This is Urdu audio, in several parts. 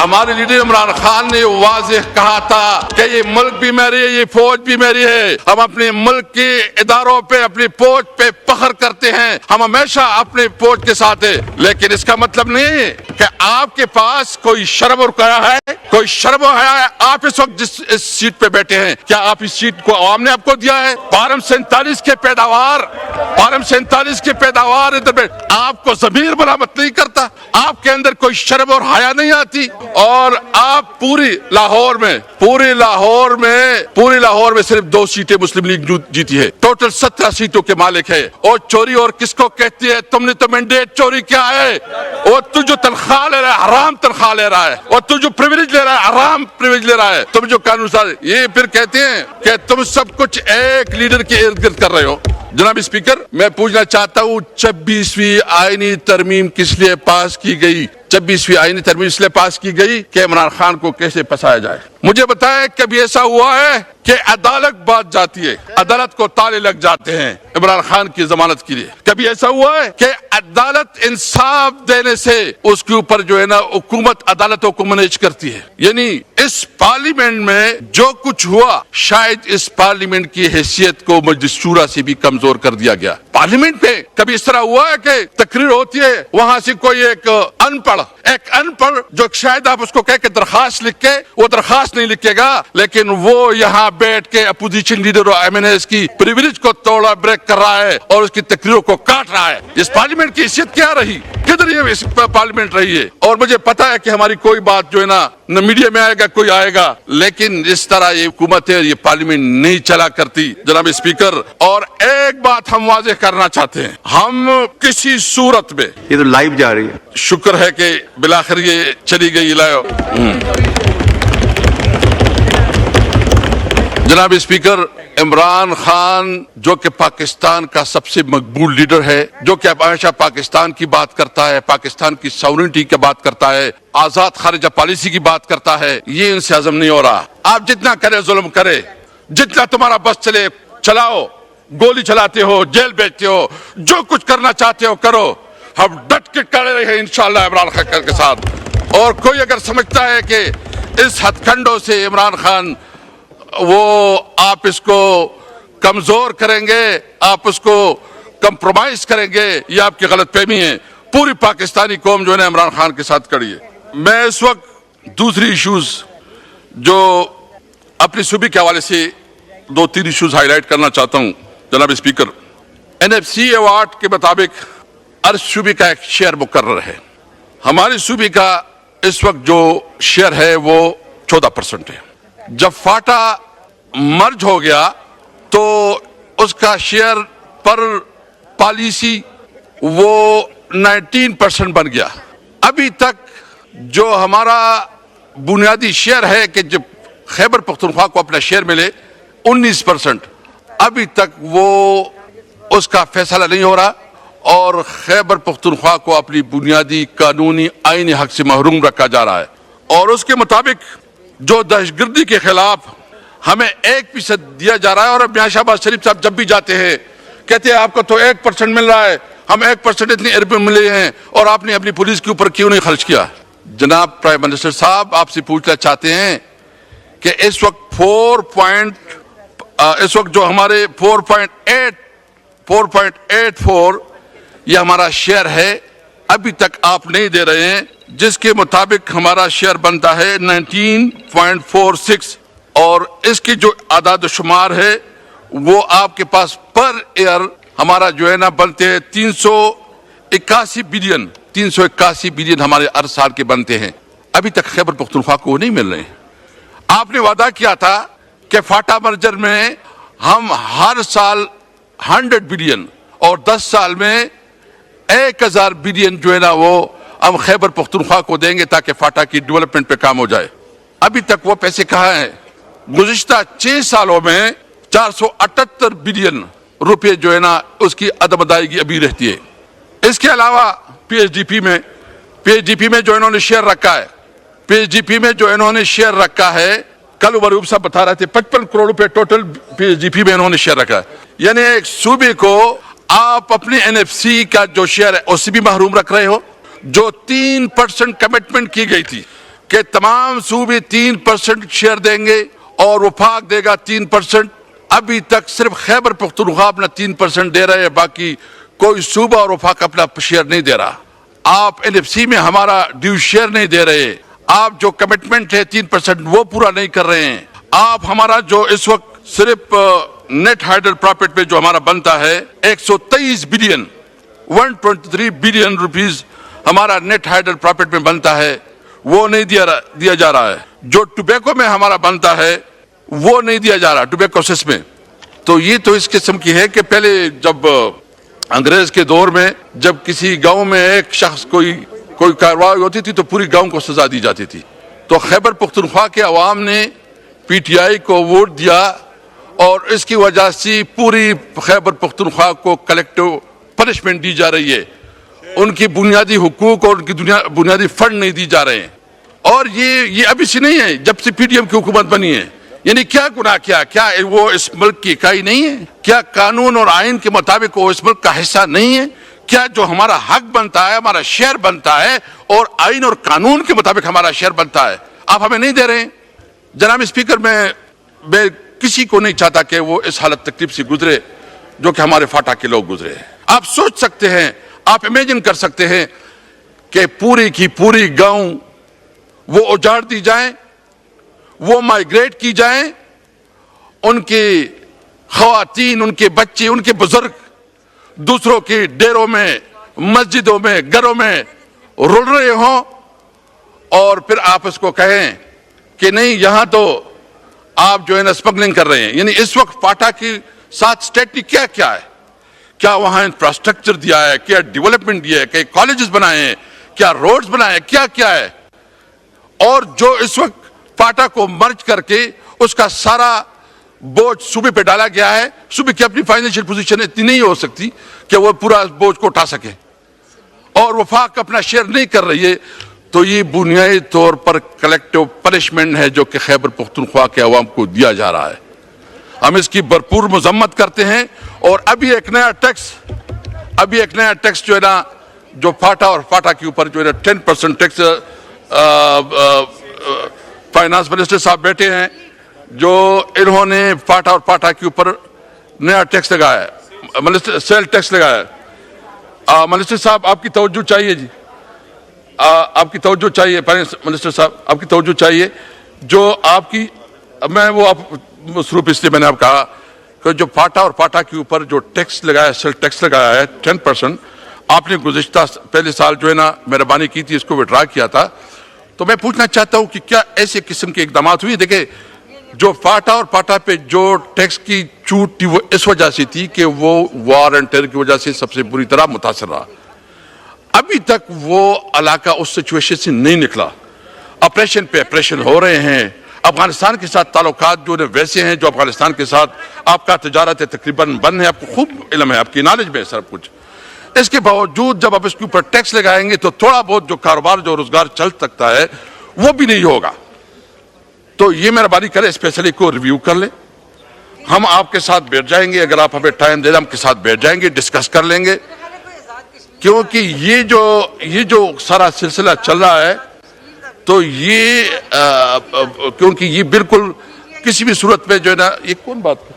ہمارے لیڈر عمران خان نے واضح کہا تھا کہ یہ ملک بھی میری ہے، یہ فوج بھی میری ہے. ہم اپنے ملک کے اداروں پہ اپنی فوج پہ فخر کرتے ہیں، ہم ہمیشہ اپنے فوج کے ساتھ ہیں. لیکن اس کا مطلب نہیں ہے کہ آپ کے پاس کوئی شرم اور حیا ہے، کوئی شرم اور حیا ہے. آپ اس وقت جس اس سیٹ پہ بیٹھے ہیں، کیا آپ اس سیٹ کو عوام نے آپ کو دیا ہے؟ فارم 47 کے پیداوار ادھر پہ آپ کو ضمیر ملامت نہیں کرتا؟ آپ کے اندر کوئی شرم اور حیا نہیں آتی؟ اور آپ پوری لاہور میں صرف 2 سیٹیں مسلم لیگ جیتی ہے، ٹوٹل 17 سیٹوں کے مالک ہے. اور چوری اور کس کو کہتی ہے؟ تم نے تو مینڈیٹ چوری کیا ہے. اور تو جو تنخواہ لے رہا ہے، حرام تنخواہ لے رہا ہے. اور تو جو پریویلیج لے رہا ہے، حرام پریویلیج لے رہا ہے. تم جو قانون ساز، یہ پھر کہتے ہیں کہ تم سب کچھ ایک لیڈر کے ارد گرد کر رہے ہو. جناب اسپیکر، میں پوچھنا چاہتا ہوں 26ویں آئینی ترمیم کس لیے پاس کی گئی؟ 26ویں آئینی ترمیم اس لیے پاس کی گئی کہ عمران خان کو کیسے پھنسایا جائے. مجھے بتائیں کبھی ایسا ہوا ہے کہ عدالت بات جاتی ہے، عدالت کو تالے لگ جاتے ہیں عمران خان کی ضمانت کے لیے؟ کبھی ایسا ہوا ہے کہ عدالت انصاف دینے سے اس کے اوپر جو ہے نا حکومت عدالتوں کو مینیج کرتی ہے؟ یعنی اس پارلیمنٹ میں جو کچھ ہوا، شاید اس پارلیمنٹ کی حیثیت کو مجلس شورا سے بھی کمزور کر دیا گیا. پارلیمنٹ پہ کبھی اس طرح ہوا ہے کہ تقریر ہوتی ہے، وہاں سے کوئی ایک ان پڑھ جو شاید آپ اس کو کہہ کے درخواست لکھ کے، وہ درخواست نہیں لکھے گا، لیکن وہ یہاں بیٹھ کے اپوزیشن لیڈر اور ایم این ایز کی پریویلیج کو توڑا بریک کر رہا ہے اور اس کی تقریروں کو کاٹ رہا ہے. اس پارلیمنٹ کی حیثیت کیا رہی؟ کدھر یہ پارلیمنٹ رہی ہے؟ اور مجھے پتا ہے کہ ہماری کوئی بات جو ہے نا نہ میڈیا میں آئے گا کوئی آئے گا، لیکن اس طرح یہ حکومت ہے، یہ پارلیمنٹ نہیں چلا کرتی. جناب اسپیکر، اور ایک بات ہم واضح کرنا چاہتے ہیں، ہم کسی صورت میں، یہ تو لائیو جا رہی ہے، شکر ہے کہ بالآخر یہ چلی گئی لائیو. جناب اسپیکر، عمران خان جو کہ پاکستان کا سب سے مقبول لیڈر ہے، جو کہ ہمیشہ پاکستان کی بات کرتا ہے، پاکستان کی ساورنٹی کی بات کرتا ہے، آزاد خارجہ پالیسی کی بات کرتا ہے، یہ ان سے ہضم نہیں ہو رہا. آپ جتنا کرے ظلم کرے، جتنا تمہارا بس چلے چلاؤ، گولی چلاتے ہو، جیل بھیجتے ہو، جو کچھ کرنا چاہتے ہو کرو، ہم ڈٹ کے کھڑے رہے انشاءاللہ عمران خان کے ساتھ. اور کوئی اگر سمجھتا ہے کہ اس ہتھ کنڈوں سے عمران خان وہ آپ اس کو کمزور کریں گے، آپ اس کو کمپرومائز کریں گے، یہ آپ کی غلط فہمی ہے. پوری پاکستانی قوم جو ہے عمران خان کے ساتھ کھڑی ہے. میں اس وقت دوسری ایشوز جو اپنی صوبے کے حوالے سے 2-3 ایشوز ہائی لائٹ کرنا چاہتا ہوں. جناب اسپیکر، NFC ایوارڈ کے مطابق ہر صوبے کا ایک شیئر مقرر ہے. ہمارے صوبے کا اس وقت جو شیئر ہے وہ 14% ہے. جب فاٹا مرج ہو گیا تو اس کا شیئر پر پالیسی وہ 19% بن گیا. ابھی تک جو ہمارا بنیادی شیئر ہے کہ جب خیبر پختونخوا کو اپنا شیئر ملے 19%، ابھی تک وہ اس کا فیصلہ نہیں ہو رہا اور خیبر پختونخوا کو اپنی بنیادی قانونی آئینی حق سے محروم رکھا جا رہا ہے. اور اس کے مطابق جو دہشت گردی کے خلاف ہمیں 1% دیا جا رہا ہے، اور اب میاں شہباز شریف صاحب جب بھی جاتے ہیں کہتے ہیں آپ کو تو 1% مل رہا ہے، ہم 1% اتنی ارب ملے ہیں اور آپ نے اپنی پولیس کے اوپر کیوں نہیں خرچ کیا؟ جناب پرائم منسٹر صاحب، آپ سے پوچھنا چاہتے ہیں کہ اس وقت جو ہمارے 4.84 یہ ہمارا شیئر ہے، ابھی تک آپ نہیں دے رہے ہیں، جس کے مطابق ہمارا شیئر بنتا ہے 19.46، اور اس کی جو اعداد و شمار ہے وہ آپ کے پاس پر ایئر ہمارا جو ہے نا بنتے ہیں 381 بلین ہمارے ہر سال کے بنتے ہیں. ابھی تک خیبر پختونخوا کو نہیں مل رہے ہیں. آپ نے وعدہ کیا تھا کہ فاٹا مرجر میں ہم ہر سال 100 بلین اور 10 سال میں 1000 بلین جو ہے نا وہ ہم خیبر پختونخوا کو دیں گے تاکہ فاٹا کی ڈیولپمنٹ پہ کام ہو جائے. ابھی تک وہ پیسے کہاں ہیں؟ گزشتہ 6 سالوں میں 478 بلین روپے جو ہے نا اس کی عدم ادائیگی ابھی رہتی ہے. اس کے علاوہ پی ایچ ڈی پی میں جو انہوں نے شیئر رکھا ہے، کل عمر صاحب بتا رہے تھے 55 کروڑ روپے ٹوٹل پی ایچ ڈی پی میں انہوں نے شیئر رکھا ہے. یعنی ایک صوبے کو آپ اپنے NFC کا جو شیئر ہے اس سے بھی محروم رکھ رہے ہو. جو 3% کمٹمنٹ کی گئی تھی کہ تمام صوبے 3% شیئر دیں گے اور وفاق دے گا 3%. ابھی تک صرف خیبر پختونخوا اپنا 3% دے رہے ہیں, باقی کوئی صوبہ اور وفاق اپنا شیئر نہیں دے رہا. آپ NFC میں ہمارا ڈیو شیئر نہیں دے رہے. آپ جو کمٹمنٹ ہے 3% وہ پورا نہیں کر رہے ہیں. آپ ہمارا جو اس وقت صرف نیٹ ہائیڈل پروفٹ پہ جو ہمارا بنتا ہے 123 بلین 123 بلین روپیز ہمارا نیٹ ہائیڈل پروفٹ میں بنتا ہے, وہ نہیں دیا جا رہا ہے. جو ٹوبیکو میں ہمارا بنتا ہے وہ نہیں دیا جا رہا ٹوبیکو سیس میں. تو یہ تو اس قسم کی ہے کہ پہلے جب انگریز کے دور میں جب کسی گاؤں میں ایک شخص کوئی کارروائی ہوتی تھی تو پوری گاؤں کو سزا دی جاتی تھی. تو خیبر پختونخوا کے عوام نے PTI کو ووٹ دیا اور اس کی وجہ سے پوری خیبر پختونخوا کو کلیکٹو پنشمنٹ دی جا رہی ہے. ان کی بنیادی حقوق اور ان کی بنیادی فنڈ نہیں دی جا رہے ہیں. اور یہ ابھی سے نہیں ہے, جب سے PDM کی حکومت بنی ہے. یعنی کیا گناہ کیا وہ اس ملک کی اکائی نہیں ہے؟ کیا قانون اور آئین کے مطابق وہ اس ملک کا حصہ نہیں ہے؟ کیا جو ہمارا حق بنتا ہے, ہمارا شیئر بنتا ہے اور آئین اور قانون کے مطابق ہمارا شیئر بنتا ہے, آپ ہمیں نہیں دے رہے ہیں؟ جناب اسپیکر, میں کسی کو نہیں چاہتا کہ وہ اس حالت تکلیف سے گزرے جو کہ ہمارے فاٹا کے لوگ گزرے ہیں. آپ سوچ سکتے ہیں, آپ امیجن کر سکتے ہیں کہ پوری کی پوری گاؤں وہ اجاڑ دی جائیں, وہ مائیگریٹ کی جائیں, ان کی خواتین, ان کے بچے, ان کے بزرگ دوسروں کے ڈیروں میں, مسجدوں میں, گھروں میں رل رہے ہوں, اور پھر آپ اس کو کہیں کہ نہیں یہاں تو آپ جو ہے نا اسمگلنگ کر رہے ہیں. یعنی اس وقت فاٹا کے ساتھ اسٹیٹ نے کیا ہے؟ کیا وہاں انفراسٹرکچر دیا ہے, کیا ڈیولپمنٹ دیا ہے, کیا کالجز بنائے ہیں, کیا روڈز بنائے ہیں, کیا ہے؟ اور جو اس وقت فاٹا کو مرج کر کے اس کا سارا بوجھ صوبے پہ ڈالا گیا ہے. صوبے کی اپنی فائنینشیل پوزیشن اتنی نہیں ہو سکتی کہ وہ پورا بوجھ کو اٹھا سکے, اور وفاق اپنا شیئر نہیں کر رہی ہے. تو یہ بنیادی طور پر کلیکٹو پنشمنٹ ہے جو کہ خیبر پختونخوا کے عوام کو دیا جا رہا ہے. ہم اس کی بھرپور مذمت کرتے ہیں. اور ابھی ایک نیا ٹیکس جو ہے نا, جو فاٹا کے اوپر جو ہے نا 10% ٹیکس, فائنانس منسٹر صاحب بیٹھے ہیں جو انہوں نے فاٹا کے اوپر نیا ٹیکس لگایا ہے, سیل ٹیکس لگایا ہے. منسٹر صاحب آپ کی توجہ چاہیے جی, آپ کی توجہ چاہیے. فائنانس منسٹر صاحب آپ کی توجہ چاہیے. جو آپ کی میں وہ آپ مصروف, اس لیے میں نے آپ کہا کہ جو فاٹا کے اوپر جو ٹیکس لگایا ہے, سیل ٹیکس لگایا ہے 10%, آپ نے گزشتہ پہلے سال جو ہے نا مہربانی کی تھی, اس کو وڈرا کیا تھا. تو میں پوچھنا چاہتا ہوں کہ کیا ایسے قسم کے اقدامات ہوئی؟ دیکھیں, جو فاٹا پہ جو ٹیکس کی چھوٹ تھی وہ اس وجہ سے تھی کہ وہ وار اینڈ ٹیرر کی وجہ سے سب سے بری طرح متاثر رہا. ابھی تک وہ علاقہ اس سچویشن سے نہیں نکلا. آپریشن پہ آپریشن ہو رہے ہیں. افغانستان کے ساتھ تعلقات جو ویسے ہیں جو افغانستان کے ساتھ آپ کا تجارت ہے تقریباً بند ہے, آپ کو خوب علم ہے, آپ کی نالج میں ہے سب کچھ. اس کے باوجود جب آپ اس کے اوپر ٹیکس لگائیں گے تو تھوڑا بہت جو کاروبار جو روزگار چل سکتا ہے وہ بھی نہیں ہوگا. تو یہ مہربانی کریں اسپیشلی کو ریویو کر لیں. ہم آپ کے ساتھ بیٹھ جائیں گے, اگر آپ ہمیں ٹائم دے دیں ہم کے ساتھ بیٹھ جائیں گے, ڈسکس کر لیں گے. کیونکہ یہ جو سارا سلسلہ چل رہا ہے تو یہ کیونکہ یہ بالکل کسی بھی صورت میں جو ہے نا, یہ کون بات کر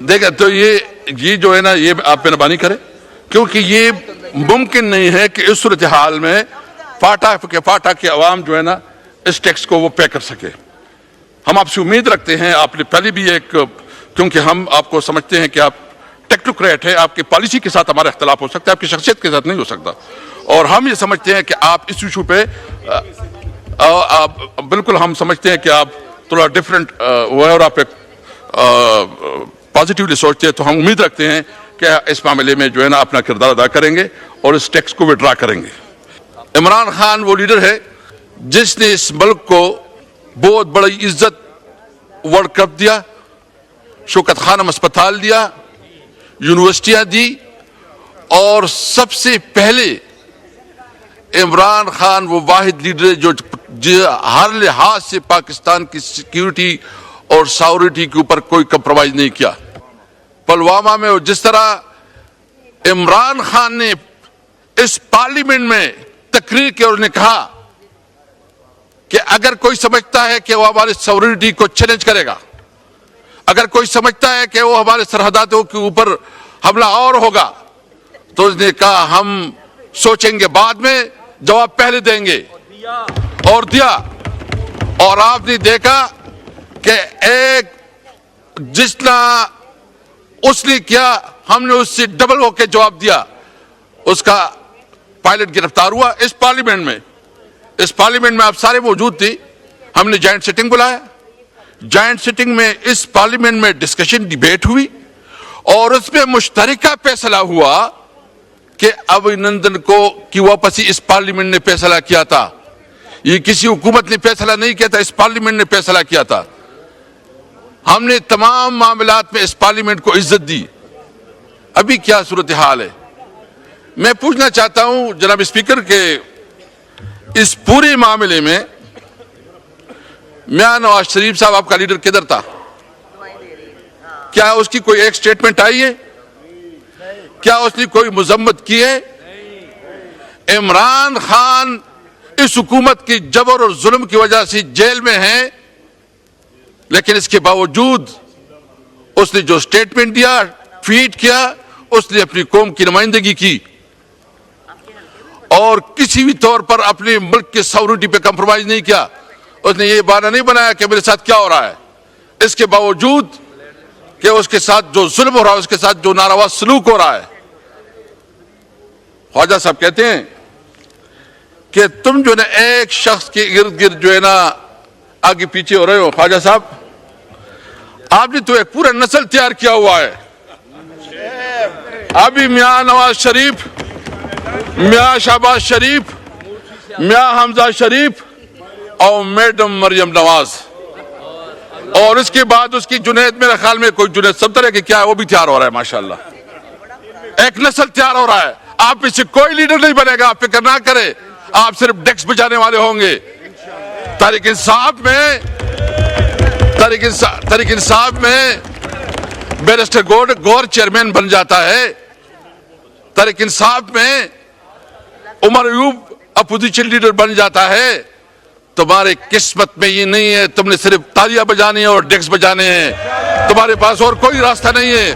دیکھیں, تو یہ جو ہے نا یہ آپ مہربانی کریں, کیونکہ یہ ممکن نہیں ہے کہ اس صورتحال میں فاٹا کے عوام جو ہے نا اس ٹیکس کو وہ پے کر سکے. ہم آپ سے امید رکھتے ہیں, آپ نے پہلے بھی کیونکہ ہم آپ کو سمجھتے ہیں کہ آپ ٹیکنوکریٹ ہے, آپ کی پالیسی کے ساتھ ہمارا اختلاف ہو سکتا ہے, آپ کی شخصیت کے ساتھ نہیں ہو سکتا. اور ہم یہ سمجھتے ہیں کہ آپ اس ایشو پہ بالکل ہم سمجھتے ہیں کہ آپ تھوڑا ڈفرینٹ اور آپ پازیٹیولی سوچتے ہیں. تو ہم امید رکھتے ہیں کہ اس معاملے میں جو ہے نا اپنا کردار ادا کریں گے اور اس ٹیکس کو وڈرا کریں گے. عمران خان وہ لیڈر ہے جس نے اس ملک کو بہت بڑی عزت ورلڈ کپ دیا, شوکت خانم اسپتال دیا, یونیورسٹیاں دی, اور سب سے پہلے عمران خان وہ واحد لیڈر ہے جو ہر لحاظ سے پاکستان کی سیکیورٹی اور ساورنٹی کے اوپر کوئی کمپرومائز نہیں کیا. پلوامہ میں جس طرح عمران خان نے اس پارلیمنٹ میں تقریر کی اور انہوں نے کہا کہ اگر کوئی سمجھتا ہے کہ وہ ہماری سورینٹی کو چیلنج کرے گا، اگر کوئی سمجھتا ہے کہ وہ ہمارے سرحداتوں کے اوپر حملہ اور ہوگا، تو اس نے کہا ہم سوچیں گے، بعد میں جواب پہلے دیں گے، اور دیا۔ اور آپ نے دیکھا کہ ایک جتنا اس نے کیا، ہم نے اس سے ڈبل ہو کے جواب دیا۔ اس کا پائلٹ گرفتار ہوا اس پارلیمنٹ میں۔ اس پارلیمنٹ میں آپ سارے موجود تھے، ہم نے جوائنٹ سیٹنگ بلایا۔ جوائنٹ سیٹنگ میں اس پارلیمنٹ میں ڈسکشن ڈیبیٹ ہوئی، اور اس میں مشترکہ فیصلہ ہوا کہ ابھینندن کو کی واپسی اس پارلیمنٹ نے فیصلہ کیا تھا، یہ کسی حکومت نے فیصلہ نہیں کیا تھا، اس پارلیمنٹ نے فیصلہ کیا تھا۔ ہم نے تمام معاملات میں اس پارلیمنٹ کو عزت دی۔ ابھی کیا صورتحال ہے؟ میں پوچھنا چاہتا ہوں جناب اسپیکر کہ اس پورے معاملے میں میاں نواز شریف صاحب آپ کا لیڈر کدھر تھا؟ کیا اس کی کوئی ایک سٹیٹمنٹ آئی ہے؟ کیا اس نے کوئی مذمت کی ہے؟ عمران خان اس حکومت کی جبر اور ظلم کی وجہ سے جیل میں ہیں، لیکن اس کے باوجود اس نے جو سٹیٹمنٹ دیا، ٹویٹ کیا، اس نے اپنی قوم کی نمائندگی کی، اور کسی بھی طور پر اپنے ملک کے ساورنٹی پہ کمپرومائز نہیں کیا۔ اس نے یہ بہانہ نہیں بنایا کہ میرے ساتھ کیا ہو رہا ہے، اس کے باوجود کہ اس کے ساتھ جو ظلم ہو رہا ہے، اس کے ساتھ جو ناروا سلوک ہو رہا ہے۔ خواجہ صاحب کہتے ہیں کہ تم جو نا ایک شخص کے ارد گرد جو ہے نا آگے پیچھے ہو رہے ہو، خواجہ صاحب آپ نے تو ایک پورا نسل تیار کیا ہوا ہے۔ ابھی میاں نواز شریف، میاں شہباز شریف، میاں حمزہ شریف اور میڈم مریم نواز، اور اس کے بعد اس کی جنید، میرے خیال میں کوئی جنید سب طرح کی کیا ہے وہ بھی تیار ہو رہا ہے ماشاءاللہ۔ ایک نسل تیار ہو رہا ہے، آپ میں سے کوئی لیڈر نہیں بنے گا، آپ فکر نہ کرے، آپ صرف ڈیکس بجانے والے ہوں گے۔ تحریک انصاف میں بیرسٹر گور چیئرمین بن جاتا ہے، تحریک انصاف میں عمر ایوب اپوزیشن لیڈر بن جاتا ہے۔ تمہارے قسمت میں یہ نہیں ہے، تم نے صرف تالیاں بجانی ہے اور ڈیکس بجانے ہیں، تمہارے پاس اور کوئی راستہ نہیں ہے۔